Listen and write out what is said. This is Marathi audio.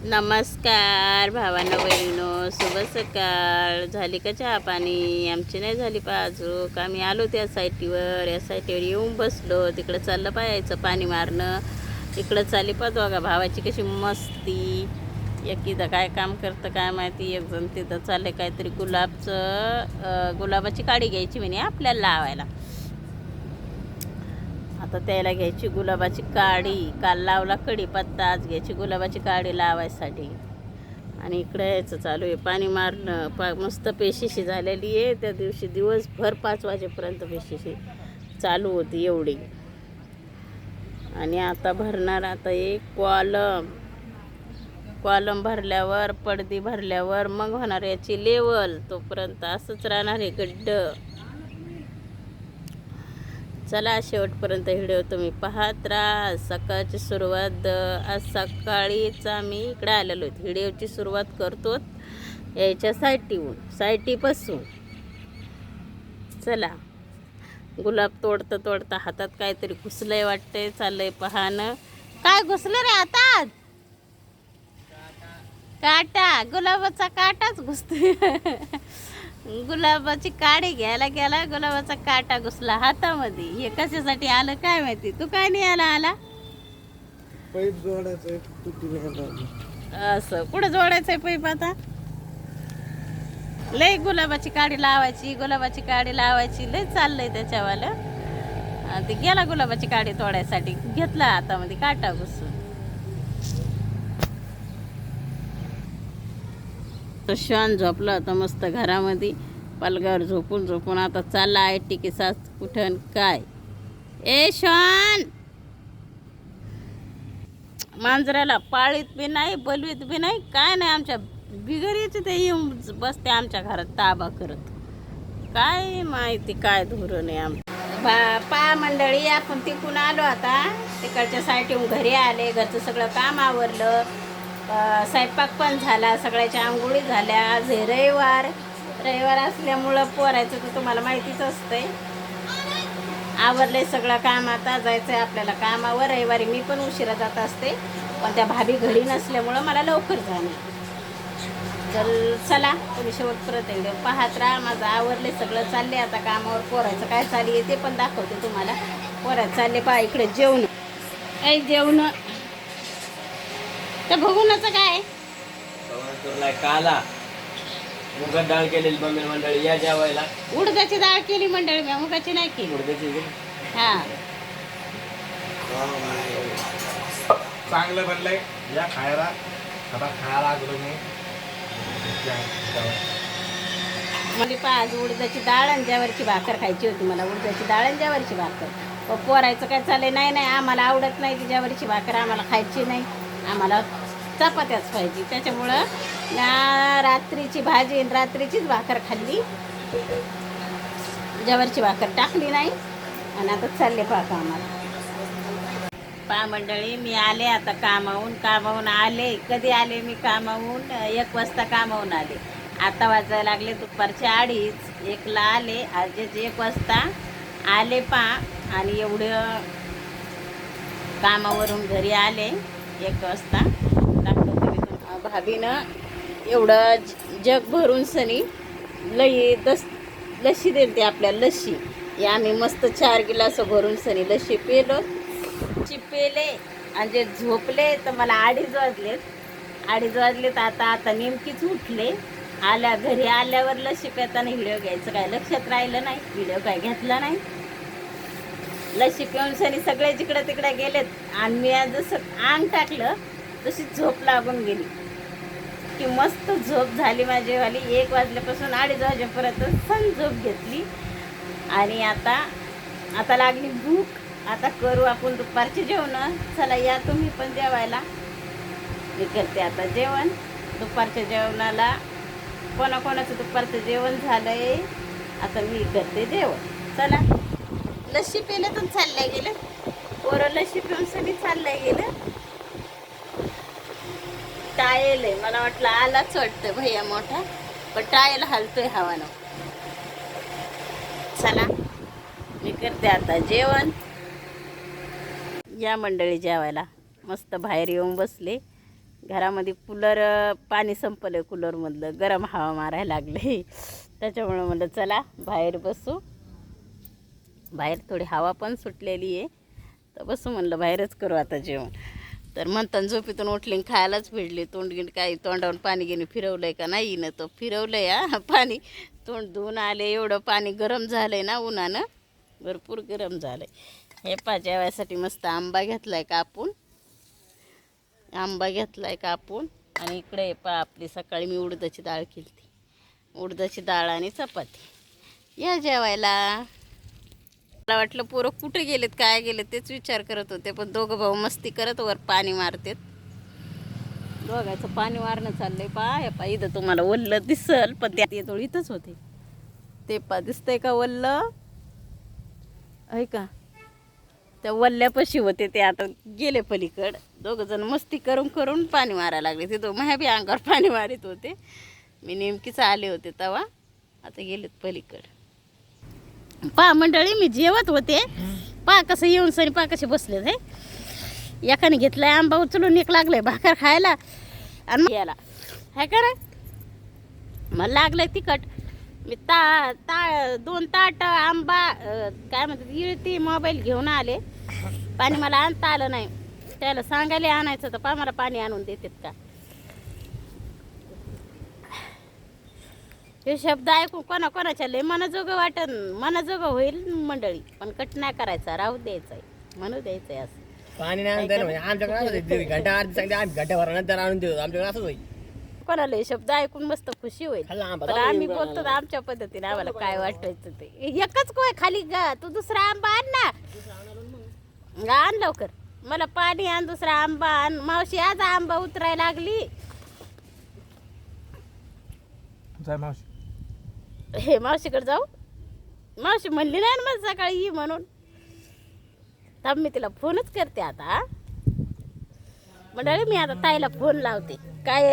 नमस्कार भावांनो बहिणीनो, शुभ सकाळ. झाली का चहा पाणी? आमची नाही झाली अजून. आम्ही आलो त्या साईटीवर. या साईटीवर येऊन बसलो. तिकडं चाललं पाहायचं पाणी मारणं. इकडं चालली बघा भावाची कशी मस्ती. एक इथं काय काम करतं काय माहिती. एक जण तिथं चालले काहीतरी गुलाबाची काडी घ्यायची म्हणे आपल्याला लावायला. आता त्याला घ्यायची गुलाबाची काडी. काल लावला कढीपत्ता, आज घ्यायची गुलाबाची काडी लावायसाठी. आणि इकडे यायचं चालू आहे पाणी मारणं. मस्त पेशीशी झालेली आहे. त्या दिवशी दिवसभर 5 वाजेपर्यंत पेशीशी चालू होती एवढी. आणि आता भरणार आता एक कॉलम भरल्यावर, पडदी भरल्यावर मग होणार याची लेवल. तोपर्यंत असंच राहणार आहे गड्ड. चला शेवटपर्यंत व्हिडिओ तुम्ही पाहत राहा. सकाळची सुरुवात आज सकाळीच आम्ही इकडे आलेलो आहेत. व्हिडिओची सुरुवात करतो याच्या साईटीपासून. चला, गुलाब तोडता हातात काहीतरी घुसलंय वाटतंय. चाललंय पाहणं. काय घुसलं रे हातात? काटा. गुलाबाचा काटाच घुसतोय. गुलाबाची काडी घ्यायला गेला, गुलाबाचा काटा घुसला हातामध्ये. हे कशासाठी आलं काय माहिती. तू काय नाही आला पाईप जोडायचं असं कुठं जोडायचंय पाईप? आता लय गुलाबाची काडी लावायची लय चाललंय त्याच्यावालं. ते गेला गुलाबाची काडी तोडायसाठी, घेतला हातामध्ये काटा घुसून. तो श्वान झोपला होता मस्त घरामध्ये पलगावर झोपून आता चालला आहे टिकी सास कुठं काय. ए श्वान, मांजराला पाळीत बी नाही, बलवीत बी नाही, काय नाही. आमच्या बिगरीचे ते येऊन बसते आमच्या घरात ताबा करत. काय माहिती काय धोरण आहे आमचं. पा मंडळी, आपण तिकून आलो आता. तिकडच्या साईडून घरी आले. घरचं सगळं काम आवरलं. स्वयंपाक पण झाला. सगळ्याच्या आंघोळी झाल्या. आज हे रविवार असल्यामुळं पोरायचं तर तुम्हाला माहितीच असतंय. आवरलंय सगळं काम. आता जायचं आहे आपल्याला कामावर. रविवारी मी पण उशिरा जात असते, पण त्या भाभी घरी नसल्यामुळं मला लवकर जाणं. चला तुम्ही शेवटपर्यंत व्हिडिओ पाहत राहा. माझं आवरले सगळं. चालले आता कामावर. पोरायचं काय चालू आहे ते पण दाखवते तुम्हाला. पोरायचं चालले पहा इकडे जेवण. तर भगुनाचं काय काला मुगाची डाळ केलेली मम्मी मंडळी या जेवायला. उडदाची डाळ केली मंडळी, मी मुगाची नाही केली. उडदाची हा, चांगलं बनलंय या खायला. आता खायला लागलो मी. म्हणजे आज उडदाची डाळ आणि ज्वारीची भाकर खायची होती मला. उडदाची डाळ आणि ज्वारीची भाकर. पोरायचं काय चाललंय, नाही आम्हाला आवडत नाही ती ज्वारीची भाकर. आम्हाला खायची नाही, आम्हाला चपात्याच पाहिजे. त्याच्यामुळं ना रात्रीची भाजी आणि रात्रीचीच भाकर खाल्ली. ज्वारीची भाकर टाकली नाही. आणि आता चालले पाहता आम्हाला. पहा मंडळी, मी आले आता कामावून आले. कधी आले मी कामावून? 1 वाजता कामावून आले. आता वाजायला लागले दुपारचे 2:30. 1ला आले. आजच 1 वाजता आले आणि एवढं कामावरून घरी आले 1 वाजता. भाभीनं एवढं जग भरून सनी लस्सी देते आपल्याला. लस्सी या आम्ही मस्त 4 गिलास भरून सनी लस्सी पेले. आणि जे झोपले तर मला 2:30 वाजलेत. आता नेमकीच उठले. घरी आल्यावर लस्सी पेताना व्हिडिओ घ्यायचं काय लक्षात राहिलं नाही. व्हिडिओ काय घेतला नाही. लस्सी पिऊन सनी सगळे जिकडं तिकडे गेलेत. आणि मी जसं अंग टाकलं तशी झोप लागून गेली की मस्त झोप झाली माझीवाली. 1 वाजल्यापासून 2:30 वाजेपर्यंत सण झोप घेतली. आणि आता लागली भूक. आता करू आपण दुपारचे जेवण. चला या तुम्ही पण जेवायला. मी करते आता जेवण. दुपारच्या जेवणाला कोणाकोणाचं दुपारचं जेवण झालंय. आता मी करते जेवण. चला, लस्सी पेले तर चालल्या गेलं. पोरं लस्सी पिऊन सगळी चालल्या गेलं. टायल आहे. मला वाटलं आलाच वाटतं भैया मोठा, पण टायल हलतोय हवानं. चला मी करते आता जेवण. या मंडळी जेवायला. मस्त बाहेर येऊन बसले. घरामध्ये कूलर पाणी संपलं कूलरमधलं, गरम हवा मारायला लागले. त्याच्यामुळं म्हणलं चला बाहेर बसू. बाहेर थोडी हवा पण सुटलेली आहे, तर बसू म्हणलं बाहेरच करू आता जेवण. तर म्हणताना झोपेतून उठली खायलाच भिडली. तोंडगिंड काही तोंडावरून पाणी घेणे फिरवलं आहे का नाही ना, तो फिरवलं या पाणी. तोंड धुवून आले, एवढं पाणी गरम झालं आहे ना उन्हानं, भरपूर गरम झालं आहे. हे पा जेवायसाठी मस्त आंबा घेतला आहे कापून, आणि इकडे पा आपली सकाळी मी उडदाची डाळ केली ती, उडदाची डाळ आणि चपाती. या जेवायला. मला वाटलं पोरं कुठे गेलेत काय गेलेत तेच विचार करत होते, पण दोघं भाऊ मस्ती करत वर पाणी मारतात. दोघांचं पाणी मारणं चाललंय पा इथं तुम्हाला वल्ल दिसल, पण त्यात येतो इथंच होते ते पा दिसतंय का वल्ल आहे का, त्या वल्ल्यापाशी होते ते, आता गेले पलीकड. दोघं जण मस्ती करून करून पाणी मारायला लागले. ते दोघं माझ्या बी अंगावर पाणी मारित होते, मी नेमकीच आले होते तेव्हा. आता गेलेत पलीकड. पा मंडळी मी जेवत होते, पा कसं येऊन सनी पा कसे बसले हे. एकाने घेतलाय आंबा उचलून, एक लागलाय भाकर खायला आणि याला हाय का रे. मला लागलंय तिखट. मी दोन ताट आंबा काय म्हणतात इळती मोबाईल घेऊन आले. पाणी मला आणता आलं नाही, त्याला सांगायला आणायचं तर पा मला पाणी आणून देतात का. हे शब्द ऐकून कोणाच्या लय मनाजोगं वाटन, मनाजोगं होईल मंडळी, पण कट नाही करायचा, राहू द्यायचंय, म्हणू द्यायचंय. असं पाणी नाही आणता येणार म्हणजे आमच्याकडे घंटा आधी सांगते आम्ही घंटाभरानंतर आणून देतो, आमच्याकडे असंच होईल. कोणाला हे शब्द ऐकून मस्त खुशी होईल, खाल्ला आंबा पण आम्ही बोलतो ना आमच्या पद्धतीने, आम्हाला काय वाटायचं ते. एकच कोय खाली ग, तू दुसरा आंबा आण ना, आण लवकर. मला पाणी आण, दुसरा आंबा आण. मावशी आज आंबा उतरायला लागली. हे मावशीकडे जाऊ, मावशी म्हणली नाही ना मला सकाळी ये म्हणून. थांब मी तिला फोनच करते आता. मंडळी मी आता ताईला फोन लावते. काय